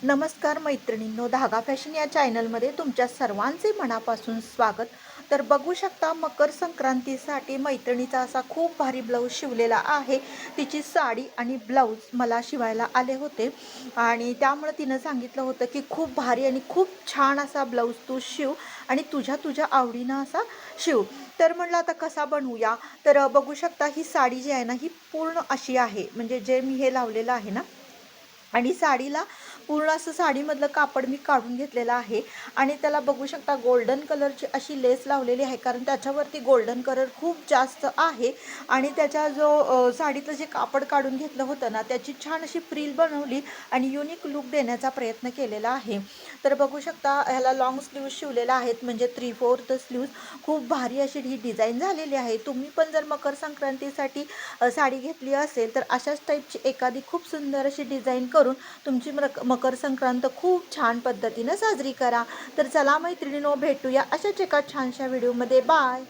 नमस्कार मैत्रिणींनो, धागा फॅशन या चॅनलमध्ये तुमच्या सर्वांचे मनापासून स्वागत. तर बघू शकता, मकर संक्रांतीसाठी मैत्रिणीचा असा खूप भारी ब्लाऊज शिवलेला आहे. तिची साडी आणि ब्लाऊज मला शिवायला आले होते आणि त्यामुळे तिनं सांगितलं होतं की खूप भारी आणि खूप छान असा ब्लाऊज तू शिव आणि तुझ्या तुझ्या आवडीनं असा शिव. तर म्हणलं आता कसा बनवूया. तर बघू शकता, ही साडी जी आहे ना, ही पूर्ण अशी आहे, म्हणजे जे मी हे लावलेलं आहे ना, आणि साडीला पूर्ण असं साडीमधलं कापड मी काढून घेतलेलं आहे आणि त्याला बघू शकता गोल्डन कलरची अशी लेस लावलेली आहे, कारण त्याच्यावरती गोल्डन कलर खूप जास्त आहे. आणि त्याच्या जो साडीतलं जे कापड काढून घेतलं होतं ना, त्याची छान अशी फ्रिल बनवली आणि युनिक लुक देण्याचा प्रयत्न केलेला आहे. तर बघू शकता, ह्याला लॉंग स्लीव्ज शिवलेला आहेत, म्हणजे 3/4 स्लीव्ज. खूप भारी अशी ही डिझाईन झालेली आहे. तुम्ही पण जर मकर संक्रांतीसाठी साडी घेतली असेल तर अशाच टाईपची एखादी खूप सुंदर अशी डिझाईन करून तुमची मकर संक्रांत खूप छान पद्धतीनं साजरी करा. तर चला मैत्रिणींनो, भेटूया अशाच एका छानशा व्हिडिओमध्ये. बाय.